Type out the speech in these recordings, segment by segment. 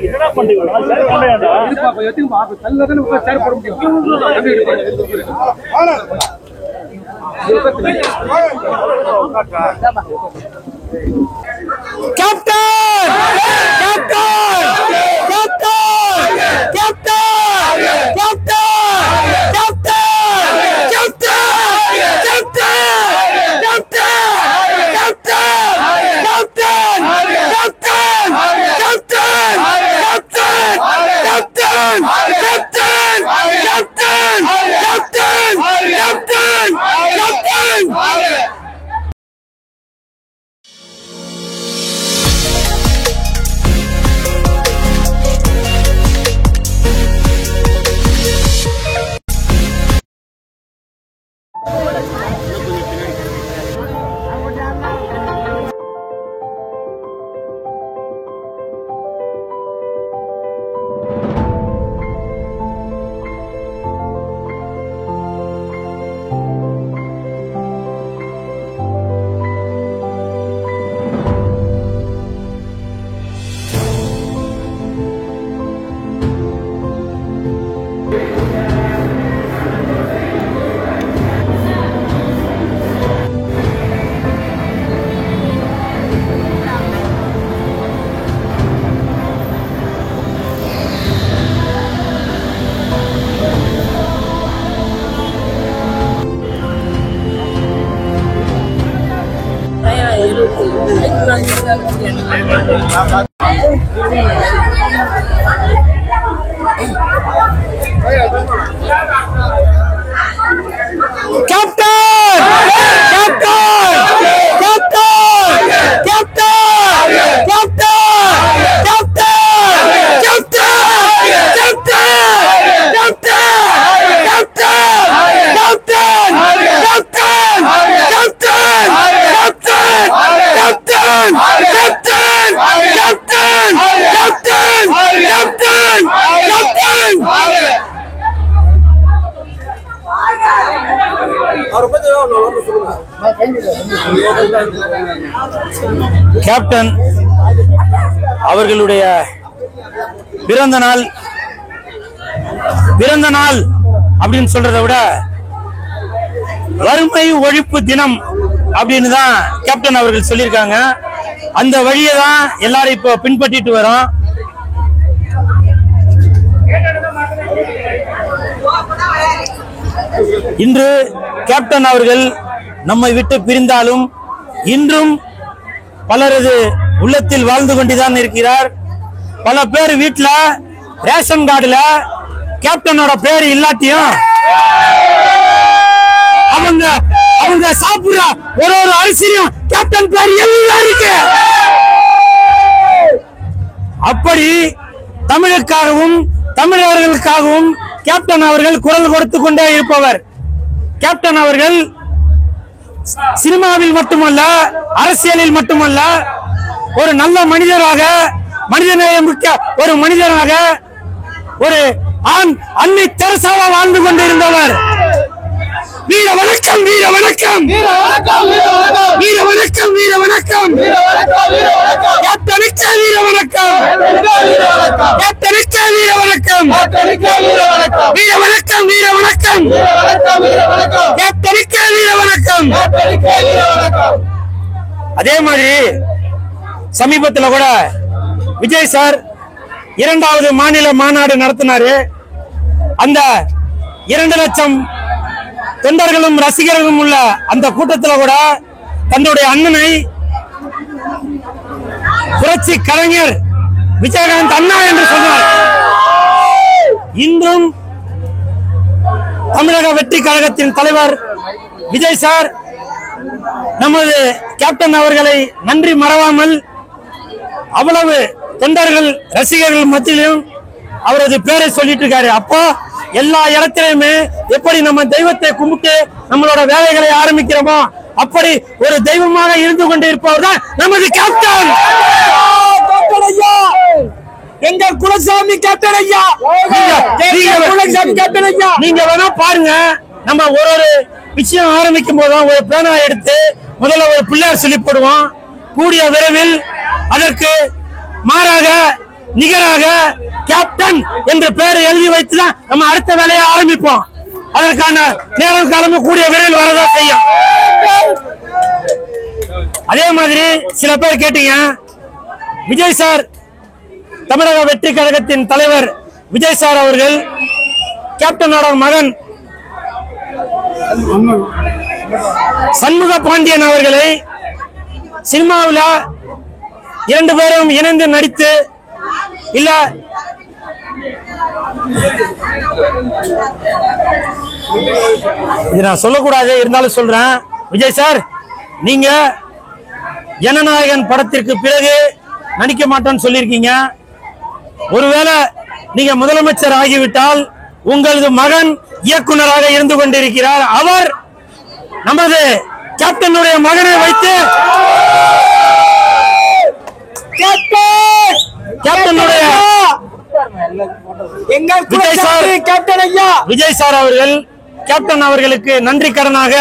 என்னடா பண்றீங்க? கேப்டன் அவர்களுடைய பிறந்த நாள் அப்படின்னு சொல்றதை விட வறுமை ஒழிப்பு தினம் அப்படின்னு தான் கேப்டன் அவர்கள் சொல்லியிருக்காங்க. அந்த வழியை தான் எல்லாரும் இப்போ பின்பற்றிட்டு வரோம். இன்று கேப்டன் அவர்கள் நம்மை விட்டு பிரிந்தாலும் இன்றும் பலரது உள்ளத்தில் வாழ்ந்து கொண்டுதான் இருக்கிறார். பல பேர் வீட்டுல ரேஷன் கார்டுல கேப்டனோட பேர் இல்லாட்டியும் அவங்க சாப்பிடுற ஒரு அரிசியும் கேப்டன் பேர் எல்லாம் இருக்கு. அப்படி தமிழுக்காகவும் தமிழர்களுக்காகவும் கேப்டன் அவர்கள் குரல் கொடுத்து கொண்டே இருப்பவர். கேப்டன் அவர்கள் சினிமாவில் மட்டுமல்ல, அரசியலில் மட்டுமல்ல, ஒரு நல்ல மனிதராக, மனிதநேயமிக்க ஒரு மனிதராக, ஒரு அன்னை தெரசாவா வாழ்ந்து கொண்டிருந்தவர். வீர வணக்கம், வீர வணக்கம், வீர வணக்கம், வீர வணக்கம், வீர வணக்கம், கேப்டனுக்கு வீர வணக்கம், கேப்டனுக்கு வீர வணக்கம், வீர வணக்கம், வீர வணக்கம், கேப்டனுக்கு வீர வணக்கம். அதே மாதிரி சமீபத்தில் கூட விஜய் சார் 2வது மாநில மாநாடு நடத்தினாரு. அந்த 2 லட்சம் தொண்டர்களும் ரசிகர்களும் உள்ள அந்த கூட்டத்தில் கூட தன்னுடைய அண்ணனை புரட்சி கலைஞர் விஜயகாந்த் அண்ணா என்று சொன்னார். இன்றும் தமிழக வெற்றி கழகத்தின் தலைவர் விஜய் சார் நமது கேப்டன் அவர்களை நன்றி மறவாமல் அவ்வளவு தொண்டர்கள் ரசிகர்கள் மத்தியிலும் அவரது பேரை சொல்லிட்டு இருக்காரு. அப்போ எல்லா இடத்திலுமே எப்படி நம்ம தெய்வத்தை கும்பிட்டு நம்மளோட வேலைகளை ஆரம்பிக்கிறோமோ அப்படி ஒரு தெய்வமாக இருந்து கொண்டு இருப்பவர் தான் நமது கேப்டன். எங்கள் குலசாமி கேப்டன் ஐயா, குலசாமி கேப்டன் ஐயா, நீங்க வேணா பாருங்க. நம்ம ஒரு விஷயம் ஆரம்பிக்கும் போதும் ஒரு பேனா எடுத்து முதல்ல ஒரு பிள்ளையார் சொல்லி போடுவோம். கூடிய விரைவில் அதற்கு மாறாக நிகராக கேப்டன் என்ற பெயரை எழுதி வைத்துதான் நம்ம அடுத்த வேலையை ஆரம்பிப்போம். அதற்கான நேரம் காலமும் கூடிய விரைவில் வரதான் செய்யும். அதே மாதிரி சில பேர் கேட்டீங்க, விஜய் சார் தமிழக வெற்றி கழகத்தின் தலைவர் விஜய் சார் அவர்கள் கேப்டனோட மகன் சண்முக பாண்டியன் அவர்களை சினிமாவில் 2 பேரும் இணைந்து நடித்து இல்ல இது நான் சொல்லக்கூடாது, இருந்தாலும் சொல்றேன். விஜய் சார், நீங்க ஜனநாயகன் படத்திற்கு பிறகு நடிக்க மாட்டேன்னு சொல்லியிருக்கீங்க. ஒருவேளை நீங்க முதலமைச்சர் ஆகிவிட்டால் உங்களது மகன் இயக்குனராக இருந்து கொண்டிருக்கிறார். அவர் நமது கேப்டனுடைய மகனை வைத்து விஜய் சார் அவர்கள் கேப்டன் அவர்களுக்கு நன்றி கடனாக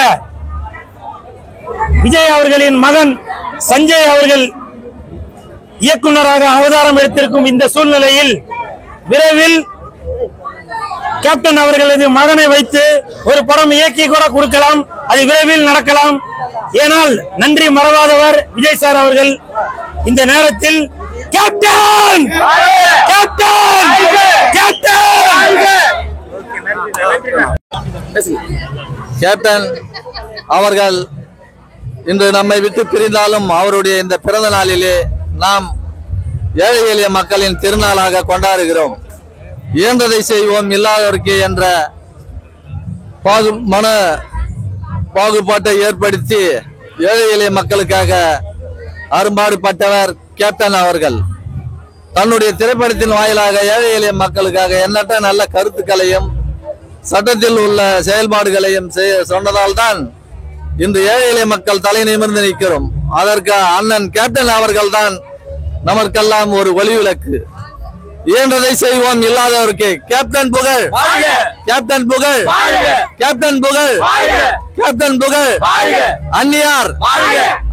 விஜய் அவர்களின் மகன் சஞ்சய் அவர்கள் இயக்குனராக அவதாரம் எடுத்திருக்கும் இந்த சூழ்நிலையில் விரைவில் கேப்டன் அவர்களது மகனை வைத்து ஒரு படம் இயக்கி கூட கொடுக்கலாம். அது விரைவில் நடக்கலாம். ஏனால் நன்றி மறவாதவர் விஜய் சார் அவர்கள். இந்த நேரத்தில் கேப்டன் கேப்டன் கேப்டன் அவர்கள் இன்று நம்மை விட்டு பிரிந்தாலும் அவருடைய இந்த பிறந்த நாளிலே நாம் ஏழை எளிய மக்களின் திருநாளாக கொண்டாடுகிறோம். இயன்றதை செய்வோம் இல்லாதவருக்கு என்ற மன பாகுபாட்டை ஏற்படுத்தி ஏழை எளிய மக்களுக்காக அரும்பாடுபட்டவர் கேப்டன் அவர்கள். தன்னுடைய திரைப்படத்தின் வாயிலாக ஏழை எளிய மக்களுக்காக எண்ணற்ற நல்ல கருத்துக்களையும் சட்டத்தில் உள்ள செயல்பாடுகளையும் சொன்னதால் தான் இன்று ஏழை எளிய மக்கள் தலை நிமிர்ந்து நிற்கிறோம். அதற்கு அண்ணன் கேப்டன் அவர்கள் தான் நமக்கெல்லாம் ஒரு ஒளிவிளக்கு. இயன்றதை செய்வோம் இல்லாதவருக்கு கேப்டன் புகழ், கேப்டன் புகழ், கேப்டன் புகழ், கேப்டன் புகழ். அந்நியார்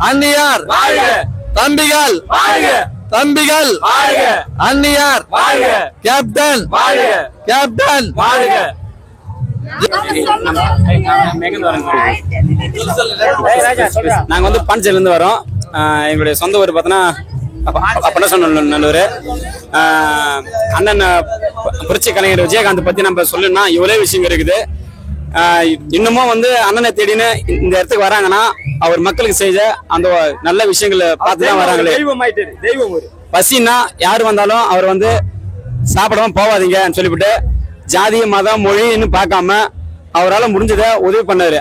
அந்நியார் தம்பிகள் தம்பிகள் அந்நியார் கேப்டன் கேப்டன். நாங்க வந்து பாண்டிச்சேரியில இருந்து வரோம். எங்களுடைய சொந்த ஊர் பார்த்தோன்னா நல்லூர். அண்ணன் புரட்சி கலைஞர் விஜயகாந்த் பத்தி நம்ம சொல்லணும்னா இவ்வளவு விஷயம் இருக்குது. இன்னமும் வந்து அண்ணனை தேடின்னு இந்த இடத்துக்கு வராங்கன்னா அவர் மக்களுக்கு செய்த அந்த நல்ல விஷயங்களை பார்த்துதான் வராங்களே. பசின்னா யாரு வந்தாலும் அவர் வந்து சாப்பிடாம போவாதீங்கன்னு சொல்லிவிட்டு ஜாதி மதம் மொழின்னு பார்க்காம அவரால் முடிஞ்சதை உதவி பண்ணாரு.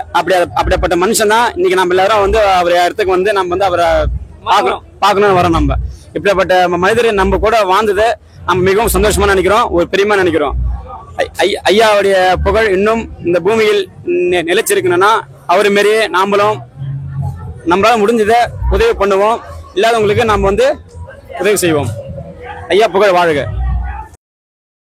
அப்படிப்பட்ட மனுஷன் தான் இன்னைக்கு நம்ம எல்லாரும் வந்து அவர் இடத்துக்கு வந்து நம்ம வந்து அவரை பார்க்கணும்னு வரோம். நம்ம இப்படிப்பட்ட மனிதர் நம்ம கூட வாழ்ந்ததை நம்ம மிகவும் சந்தோஷமா நினைக்கிறோம், ஒரு பெரியமா நினைக்கிறோம். ஐயாவுடைய புகழ் இன்னும் இந்த பூமியில் நிலைச்சிருக்கணும்னா அவரு மாரியே நாமளும் நம்மளால முடிஞ்சதை உதவி பண்ணுவோம். இல்லாதவங்களுக்கு நம்ம வந்து உதவி செய்வோம். ஐயா புகழ் வாழ்க.